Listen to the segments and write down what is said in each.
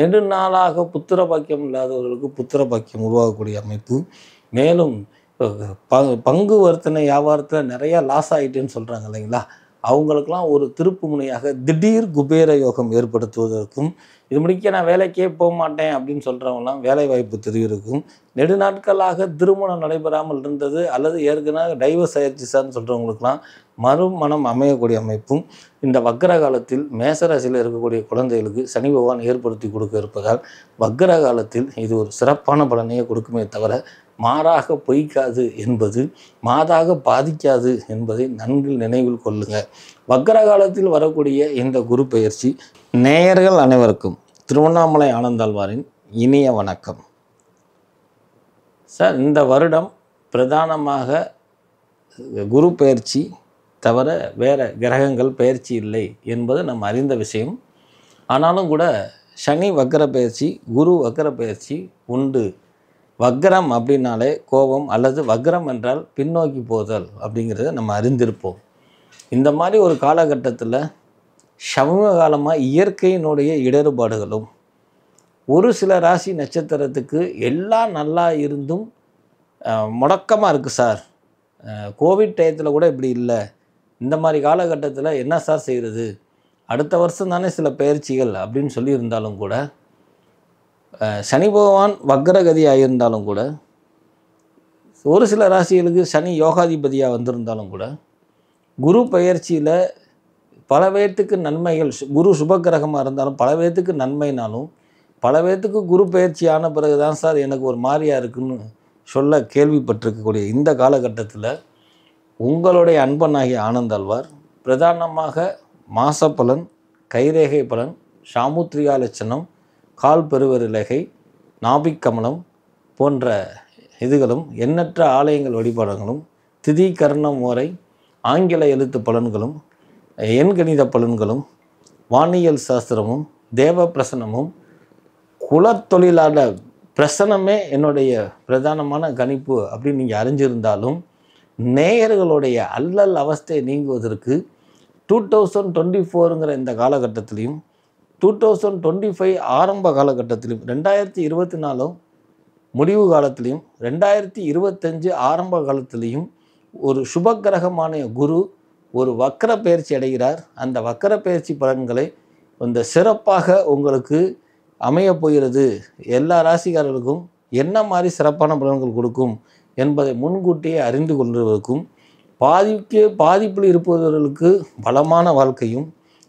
நெடுநாளாக புத்திர பாக்கியம் இல்லாதவர்களுக்கு புத்திர பாக்கியம் உருவாகக்கூடிய அமைப்பு. மேலும் பங்கு வர்த்தனை வியாபாரத்தில் நிறையா லாஸ் ஆகிட்டுன்னு சொல்கிறாங்க இல்லைங்களா, அவங்களுக்கெல்லாம் ஒரு திருப்பு முனையாக திடீர் குபேர யோகம் ஏற்படுத்துவதற்கும், இது முடிக்க நான் வேலைக்கே போக மாட்டேன் அப்படின்னு சொல்கிறவங்களாம் வேலை வாய்ப்பு தெரிவிக்கும். நெடுநாட்களாக திருமணம் நடைபெறாமல் இருந்தது அல்லது ஏற்கனவே டைவர்ஸ் ஆயிடுச்சு சார்னு சொல்கிறவங்களுக்கெல்லாம் மறுமணம் அமையக்கூடிய அமைப்பும் இந்த வக்கர காலத்தில் மேசராசியில் இருக்கக்கூடிய குழந்தைகளுக்கு சனி பகவான் ஏற்படுத்தி கொடுக்க இருப்பதால் வக்கர காலத்தில் இது ஒரு சிறப்பான பலனையே கொடுக்குமே தவிர மாறாக பொய்க்காது என்பது, மாதாக பாதிக்காது என்பதை நன்கு நினைவில் கொள்ளுங்க. வக்கர காலத்தில் வரக்கூடிய இந்த குரு பெயர்ச்சி நேயர்கள் அனைவருக்கும் திருவண்ணாமலை ஆனந்தாழ்வாரின் இனிய வணக்கம். சார், இந்த வருடம் பிரதானமாக குரு பெயர்ச்சி தவிர வேறு கிரகங்கள் பெயர்ச்சி இல்லை என்பது நம்ம அறிந்த விஷயம். ஆனாலும் கூட சனி வக்கர பெயர்ச்சி, குரு வக்கர பெயர்ச்சி உண்டு. வக்ரம் அப்படின்னாலே கோபம், அல்லது வக்ரம் என்றால் பின்னோக்கி போதல் அப்படிங்கிறத நம்ம அறிந்திருப்போம். இந்த மாதிரி ஒரு காலகட்டத்தில் சமீப காலமாக இயற்கையினுடைய இடர்பாடுகளும், ஒரு சில ராசி நட்சத்திரத்துக்கு எல்லாம் நல்லா இருந்தும் முடக்கமாக இருக்குது சார், கோவிட் டயத்தில் கூட இப்படி இல்லை, இந்த மாதிரி காலகட்டத்தில் என்ன சார் செய்கிறது, அடுத்த வருஷம் தானே சில பயிற்சிகள் அப்படின்னு சொல்லியிருந்தாலும் கூட, சனி பகவான் வக்ரகதியாக இருந்தாலும் கூட, ஒரு சில ராசிகளுக்கு சனி யோகாதிபதியாக வந்திருந்தாலும் கூட, குரு பயிற்சியில் பல பேர்த்துக்கு நன்மைகள், குரு சுபக்கிரகமாக இருந்தாலும் பல பேர்த்துக்கு நன்மைனாலும், பல பேர்த்துக்கு குரு பயிற்சி ஆன பிறகு தான் சார் எனக்கு ஒரு மாதிரியாக இருக்குன்னு சொல்ல கேள்விப்பட்டிருக்கக்கூடிய இந்த காலகட்டத்தில் உங்களுடைய அன்பனாகிய ஆனந்தாழ்வார் பிரதானமாக மாசப்பலன், கைரேகை பலன், சாமுத்திரிகா லட்சணம், கால் பெருவரிலகை, நாபிக்கமலம் போன்ற இதுகளும், எண்ணற்ற ஆலயங்கள் வழிபாடுகளும், திதி கர்ணம் முறை, ஆங்கில எழுத்து பலன்களும், எண்கணித பலன்களும், வானியல் சாஸ்திரமும், தேவ பிரசனமும், குலத்தொழிலாளர் பிரசனமே என்னுடைய பிரதானமான கணிப்பு அப்படின்னு நீங்கள் அறிஞ்சிருந்தாலும், நேயர்களுடைய அல்லல் அவஸ்தை நீங்குவதற்கு 2024ங்கிற இந்த காலகட்டத்திலையும், 2025 ஆரம்ப காலகட்டத்திலும், 2024 முடிவு காலத்திலையும், 2025 ஆரம்ப காலத்திலையும் ஒரு சுபக்கிரகமான குரு ஒரு வக்கர பயிற்சி அடைகிறார். அந்த வக்கர பயிற்சி பலன்களை இந்த சிறப்பாக உங்களுக்கு அமைய போகிறது. எல்லா ராசிக்காரர்களுக்கும் என்ன மாதிரி சிறப்பான பலன்கள் கொடுக்கும் என்பதை முன்கூட்டியே அறிந்து கொள்வதற்கும், பாதிப்பில் இருப்பவர்களுக்கு பலமான வாழ்க்கையும்,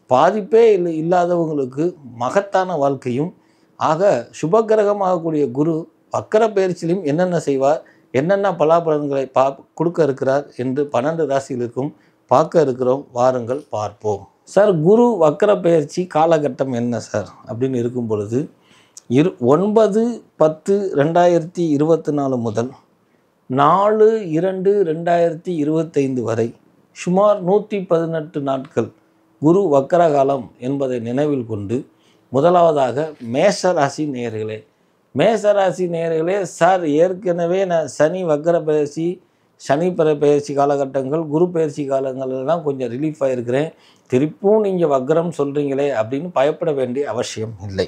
பாதிப்பே இல்லாதவங்களுக்கு மகத்தான வாழ்க்கையும், ஆக சுபக்கிரகமாகக்கூடிய குரு வக்கர பயிற்சியிலும் என்னென்ன செய்வார், என்னென்ன பலாபலன்களை கொடுக்க இருக்கிறார் என்று 12 ராசிகளுக்கும் பார்க்க இருக்கிறோம். வாருங்கள் பார்ப்போம். சார், குரு வக்கர பயிற்சி காலகட்டம் என்ன சார் அப்படின்னு இருக்கும் பொழுது 9/10/2024 முதல் 4/2/2025 வரை சுமார் 118 நாட்கள் குரு வக்கர காலம் என்பதை நினைவில் கொண்டு, முதலாவதாக மேசராசி நேயர்களே, சார் ஏற்கனவே நான் சனி வக்கர பயிற்சி, சனி பயிற்சி காலகட்டங்கள், குரு பயிற்சி காலங்கள்லாம் கொஞ்சம் ரிலீஃப் ஆகிருக்கிறேன், திருப்பும் நீங்கள் வக்ரம் சொல்கிறீங்களே அப்படின்னு பயப்பட வேண்டிய அவசியம் இல்லை.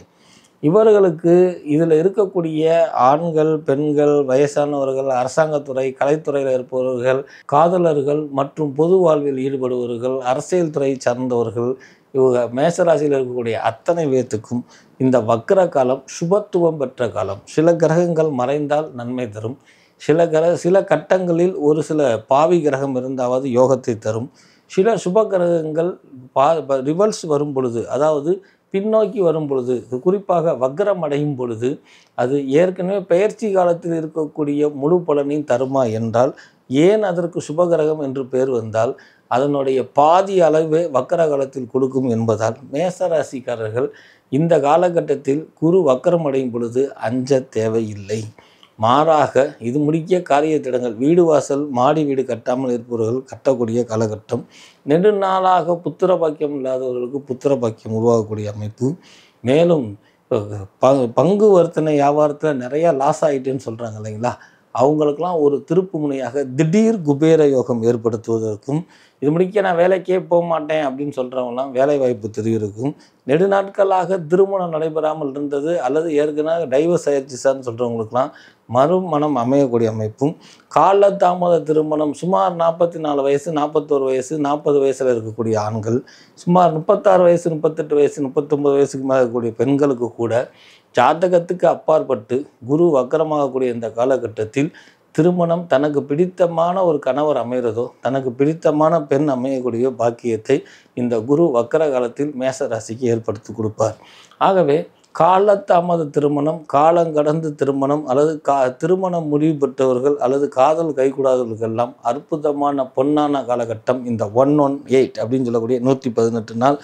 இவர்களுக்கு இதில் இருக்கக்கூடிய ஆண்கள், பெண்கள், வயசானவர்கள், அரசாங்கத்துறை, கலைத்துறையில் இருப்பவர்கள், காதலர்கள் மற்றும் பொது வாழ்வில் ஈடுபடுபவர்கள், அரசியல் துறை சார்ந்தவர்கள், இவங்க மேசராசியில் இருக்கக்கூடிய அத்தனை பேர்த்துக்கும் இந்த வக்கர காலம் சுபத்துவம் பெற்ற காலம். சில கிரகங்கள் மறைந்தால் நன்மை தரும், சில கட்டங்களில் ஒரு சில பாவி கிரகம் இருந்தாவது யோகத்தை தரும், சில சுப கிரகங்கள் ரிவல்ஸ் வரும் பொழுது, அதாவது பின்னோக்கி வரும் பொழுது, குறிப்பாக வக்ரம் அடையும் பொழுது, அது ஏற்கனவே பெயர்ச்சி காலத்தில் இருக்கக்கூடிய முழு பலனையும் தருமா என்றால், ஏன் அதற்கு சுபகிரகம் என்று பெயர் வந்தால் அதனுடைய பாதி அளவே வக்கர காலத்தில் கொடுக்கும் என்பதால் மேசராசிக்காரர்கள் இந்த காலகட்டத்தில் குரு வக்கரம் அடையும் பொழுது அஞ்ச தேவையில்லை. மாறாக இது முடிக்க காரிய திட்டங்கள், வீடு வாசல் மாடி வீடு கட்டாமல் இருப்பவர்கள் கட்டக்கூடிய காலகட்டம், நெடுநாளாக புத்திர பாக்கியம் இல்லாதவர்களுக்கு புத்திர பாக்கியம் உருவாகக்கூடிய அமைப்பு. மேலும் பங்கு வர்த்தனை வியாபாரத்தில் நிறையா லாஸ் ஆகிட்டுன்னு சொல்கிறாங்க இல்லைங்களா, அவங்களுக்கெல்லாம் ஒரு திருப்பு முனையாக திடீர் குபேர யோகம் ஏற்படுத்துவதற்கும், இது முடிக்க நான் வேலைக்கே போக மாட்டேன் அப்படின்னு சொல்கிறவங்களாம் வேலை வாய்ப்பு தெரிவிக்கும். நெடுநாட்களாக திருமணம் நடைபெறாமல் இருந்தது அல்லது ஏற்கனவே டைவர்ஸ் ஆயிடுச்சுன்னு சொல்கிறவங்களுக்குலாம் மறுமணம் அமையக்கூடிய அமைப்பும், காலதாமத திருமணம் சுமார் 44 வயசு 41 வயசு 40 வயசில் இருக்கக்கூடிய ஆண்கள், சுமார் 36 வயசு 38 வயசு 39 வயசுக்கு மேலே இருக்கக்கூடிய பெண்களுக்கு கூட ஜாதகத்துக்கு அப்பாற்பட்டு குரு வக்கரமாகக்கூடிய இந்த காலகட்டத்தில் திருமணம் தனக்கு பிடித்தமான ஒரு கணவர் அமைகிறதோ, தனக்கு பிடித்தமான பெண் அமையக்கூடிய பாக்கியத்தை இந்த குரு வக்கர காலத்தில் மேச ராசிக்கு ஏற்படுத்தி கொடுப்பார். ஆகவே காலதாமத திருமணம், காலங்கடந்து திருமணம் அல்லது திருமணம் முடிவு பெற்றவர்கள் அல்லது காதல் கைகூடாதவர்களுக்கெல்லாம் அற்புதமான பொன்னான காலகட்டம் இந்த 118 அப்படின்னு சொல்லக்கூடிய 118 நாள்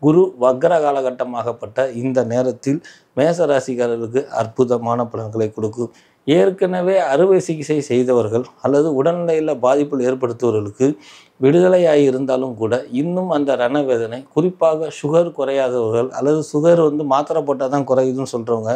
குரு வக்ர காலகட்டமாகப்பட்ட இந்த நேரத்தில் மேசராசிக்காரர்களுக்கு அற்புதமான பலன்களை கொடுக்கும். ஏற்கனவே அறுவை சிகிச்சை செய்தவர்கள் அல்லது உடல்நிலையில் பாதிப்புகள் ஏற்படுத்துவவர்களுக்கு விடுதலையாகி இருந்தாலும் கூட இன்னும் அந்த ரணவேதனை, குறிப்பாக சுகர் குறையாதவர்கள் அல்லது சுகர் மாத்திரை போட்டால் தான் குறையுதுன்னு சொல்கிறவங்க,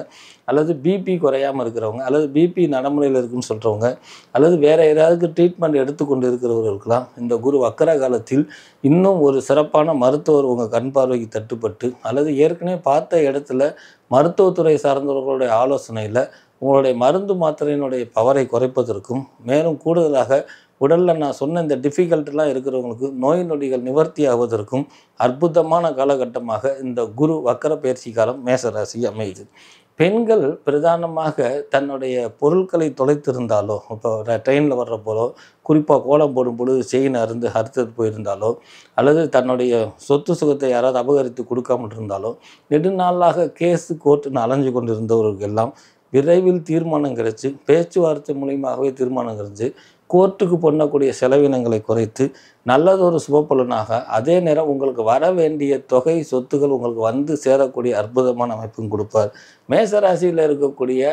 அல்லது பிபி குறையாமல் இருக்கிறவங்க, அல்லது பிபி நடைமுறையில் இருக்குன்னு சொல்கிறவங்க, அல்லது வேறு ஏதாவது ட்ரீட்மெண்ட் எடுத்துக்கொண்டு இருக்கிறவர்களுக்கெல்லாம் இந்த குரு வக்கர காலத்தில் இன்னும் ஒரு சிறப்பான மருத்துவர் உங்கள் கண் பார்வைக்கு தட்டுப்பட்டு அல்லது ஏற்கனவே பார்த்த இடத்துல மருத்துவத்துறை சார்ந்தவர்களுடைய ஆலோசனையில் உங்களுடைய மருந்து மாத்திரையினுடைய பவரை குறைப்பதற்கும், மேலும் கூடுதலாக உடலில் நான் சொன்ன இந்த டிஃபிகல்ட்டெலாம் இருக்கிறவங்களுக்கு நோய் நொடிகள் நிவர்த்தி ஆவதற்கும் அற்புதமான காலகட்டமாக இந்த குரு வக்கர பயிற்சி காலம் மேசராசி அமையுது. பெண்கள் பிரதானமாக தன்னுடைய பொருட்களை தொலைத்திருந்தாலோ, இப்போ ட்ரெயினில் வர்றப்போலோ, குறிப்பாக கோலம் போடும் பொழுது செயின் அறுத்தது போயிருந்தாலோ, அல்லது தன்னுடைய சொத்து சுகத்தை யாராவது அபகரித்து கொடுக்காமல் இருந்தாலோ, நெடுநாளாக கேஸு கோர்ட்டுன்னு அலைஞ்சு கொண்டு இருந்தவர்களுக்கு எல்லாம் விரைவில் தீர்மானம் கிடைச்சி, பேச்சுவார்த்தை மூலியமாகவே தீர்மானம் கிடைச்சி, கோர்ட்டுக்கு பண்ணக்கூடிய செலவினங்களை குறைத்து நல்லதொரு சுபபலனாக அதே நேரம் உங்களுக்கு வர வேண்டிய தொகை சொத்துக்கள் உங்களுக்கு சேரக்கூடிய அற்புதமான அமைப்பும் கொடுப்பார். மேசராசியில் இருக்கக்கூடிய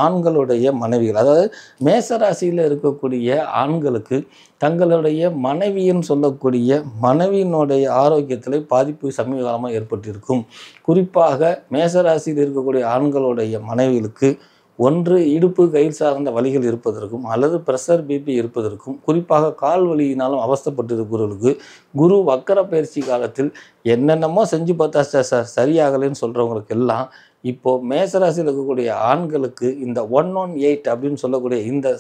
ஆண்களுடைய மனைவிகள், அதாவது மேசராசியில் இருக்கக்கூடிய ஆண்களுக்கு தங்களுடைய மனைவின்னு சொல்லக்கூடிய மனைவியினுடைய ஆரோக்கியத்தில் பாதிப்பு சமீப காலமாக ஏற்பட்டிருக்கும். குறிப்பாக மேசராசியில் இருக்கக்கூடிய ஆண்களுடைய மனைவிகளுக்கு ஒன்று இடுப்பு கை சார்ந்த வலிகள் இருப்பதற்கும் அல்லது ப்ரெஷர் பிபி இருப்பதற்கும், குறிப்பாக கால் வலியினாலும் அவஸ்தைப்பட்டு இருக்கிறவர்களுக்கு குரு வக்கர பயிற்சி காலத்தில் என்னென்னமோ செஞ்சு பார்த்தா சார் சரியாகலைன்னு சொல்கிறவங்களுக்கு எல்லாம் இப்போது மேசராசியில் இருக்கக்கூடிய ஆண்களுக்கு இந்த 118 அப்படின்னு சொல்லக்கூடிய இந்த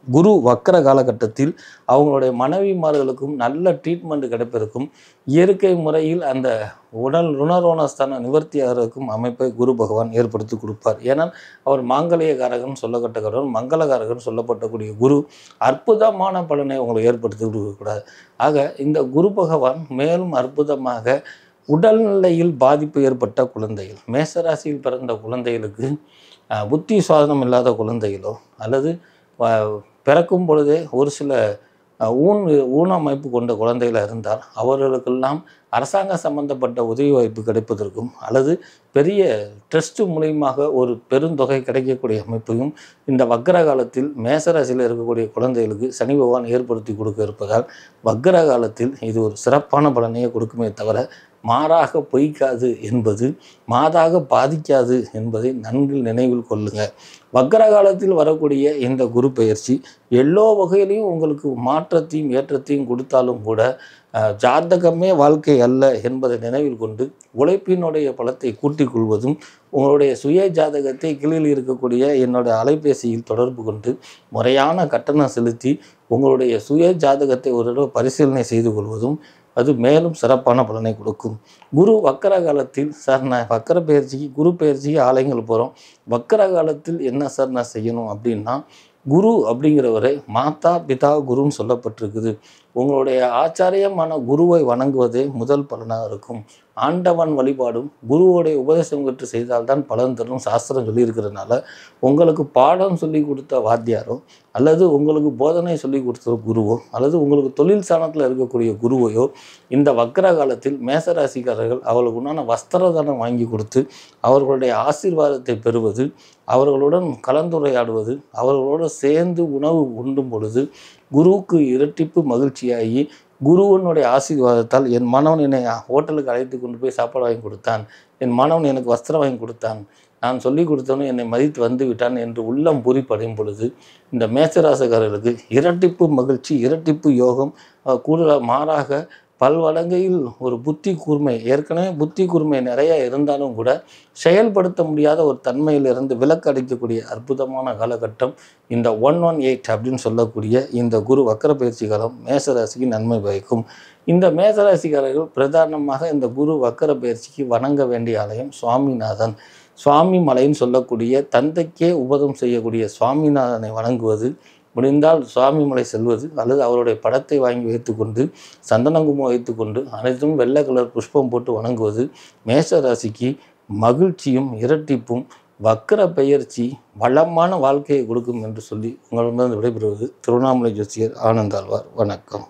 குரு வக்கர காலகட்டத்தில் அவங்களுடைய மனைவிமார்களுக்கும் நல்ல ட்ரீட்மெண்ட் கிடைப்பதற்கும், இயற்கை முறையில் அந்த உடல் ருணரோணஸ்தான நிவர்த்தியாகிறதுக்கும் அமைப்பை குரு பகவான் ஏற்படுத்தி கொடுப்பார். ஏன்னால் அவர் மாங்கலியகாரகன் சொல்லப்பட்டவர்கள், மங்களகாரகன் சொல்லப்பட்டக்கூடிய குரு அற்புதமான பலனை உங்களுக்கு ஏற்படுத்தி கொடுக்கக்கூடாது. ஆக இந்த குரு பகவான் மேலும் அற்புதமாக உடல்நிலையில் பாதிப்பு ஏற்பட்ட குழந்தைகள், மேசராசியில் பிறந்த குழந்தைகளுக்கு புத்தி சுவாதனம் இல்லாத குழந்தைகளோ அல்லது பிறக்கும் பொழுதே ஒரு சில ஊனமைப்பு கொண்ட குழந்தைகளாக இருந்தால் அவர்களுக்கெல்லாம் அரசாங்க சம்பந்தப்பட்ட உதவி வாய்ப்பு கிடைப்பதற்கும் அல்லது பெரிய ட்ரஸ்ட் மூலியமாக ஒரு பெருந்தொகை கிடைக்கக்கூடிய அமைப்பையும் இந்த வக்கர காலத்தில் மேசராசியில் இருக்கக்கூடிய குழந்தைகளுக்கு சனி பகவான் ஏற்படுத்தி கொடுக்க இருப்பதால் வக்கர காலத்தில் இது ஒரு சிறப்பான பலனையே கொடுக்குமே தவிர மாறாக பொய்க்காது என்பது, மாதாக பாதிக்காது என்பதை நன்கு நினைவில் கொள்ளுங்க. வக்கர காலத்தில் வரக்கூடிய இந்த குரு பெயர்ச்சி எல்லா வகையிலையும் உங்களுக்கு மாற்றத்தையும் ஏற்றத்தையும் கொடுத்தாலும் கூட ஜாதகமே வாழ்க்கை அல்ல என்பதை நினைவில் கொண்டு உழைப்பினுடைய பலத்தை கூட்டிக் கொள்வதும், உங்களுடைய சுய ஜாதகத்தை கீழில் இருக்கக்கூடிய என்னுடைய அலைபேசியில் தொடர்பு கொண்டு முறையான கட்டணம் செலுத்தி உங்களுடைய சுய ஜாதகத்தை ஒரு தடவை பரிசீலனை செய்து கொள்வதும் அது மேலும் சிறப்பான பலனை கொடுக்கும். குரு வக்கர காலத்தில் சார் நான் வக்கர பயிற்சிக்கு குரு பயிற்சிக்கு ஆலயங்கள் போகிறோம், வக்கர காலத்தில் என்ன சார் நான் செய்யணும் அப்படின்னா, குரு அப்படிங்கிறவரை மாதா பிதா குருன்னு சொல்லப்பட்டிருக்குது. உங்களுடைய ஆச்சாரியமான குருவை வணங்குவதே முதல் பலனாக இருக்கும். ஆண்டவன் வழிபாடும் குருவோடைய உபதேசம் பெற்று செய்தால்தான் பலன் தரும் சாஸ்திரம் சொல்லியிருக்கிறதுனால உங்களுக்கு பாடம் சொல்லி கொடுத்த வாத்தியாரோ அல்லது உங்களுக்கு போதனை சொல்லி கொடுத்த குருவோ அல்லது உங்களுக்கு தொழில் சாணத்தில் இருக்கக்கூடிய குருவையோ இந்த வக்கர காலத்தில் மேசராசிக்காரர்கள் அவர்களுக்கு உண்டான வஸ்திரதானம் வாங்கி கொடுத்து அவர்களுடைய ஆசீர்வாதத்தை பெறுவது, அவர்களுடன் கலந்துரையாடுவது, அவர்களோடு சேர்ந்து உணவு உண்டும் பொழுது குருவுக்கு இரட்டிப்பு மகிழ்ச்சியாகி குருவனுடைய ஆசீர்வாதத்தால் என் மாணவன் என்னை ஹோட்டலுக்கு அழைத்து கொண்டு போய் சாப்பாடு வாங்கி கொடுத்தான், என் மாணவன் எனக்கு வஸ்திரம் வாங்கி கொடுத்தான், நான் சொல்லி கொடுத்தவனும் என்னை மதித்து வந்து விட்டான் என்று உள்ளம் பூரிப்படையும் பொழுது இந்த மேசராசிக்காரர்களுக்கு இரட்டிப்பு மகிழ்ச்சி, இரட்டிப்பு யோகம், கூடுதலாக மாறாக பல்வழங்கையில் ஒரு புத்தி கூர்மை, ஏற்கனவே புத்தி கூர்மை நிறைய இருந்தாலும் கூட செயல்படுத்த முடியாத ஒரு தன்மையிலிருந்து விலக்கு அளிக்கக்கூடிய அற்புதமான காலகட்டம் இந்த 118 அப்படின்னு சொல்லக்கூடிய இந்த குரு வக்கர பயிற்சி காலம் மேசராசிக்கு நன்மை பயக்கும். இந்த மேசராசிக்காரர்கள் பிரதானமாக இந்த குரு வக்கர பயிற்சிக்கு வணங்க வேண்டிய ஆலயம் சுவாமிநாதன். சுவாமி மலைன்னு சொல்லக்கூடிய தந்தைக்கே உபதம் செய்யக்கூடிய சுவாமிநாதனை வணங்குவது, முடிந்தால் சுவாமி மலை செல்வது அல்லது அவருடைய படத்தை வாங்கி வைத்துக்கொண்டு சந்தனங்குமம் வைத்துக்கொண்டு அனைத்தும் வெள்ளை கலர் புஷ்பம் போட்டு வணங்குவது மேச ராசிக்கு மகிழ்ச்சியும் இரட்டிப்பும் வக்கர பெயர்ச்சி வளமான வாழ்க்கையை கொடுக்கும் என்று சொல்லி உங்களிடமிருந்து விடைபெறுவது திருவண்ணாமலை ஜோசியர் ஆனந்தாழ்வார். வணக்கம்.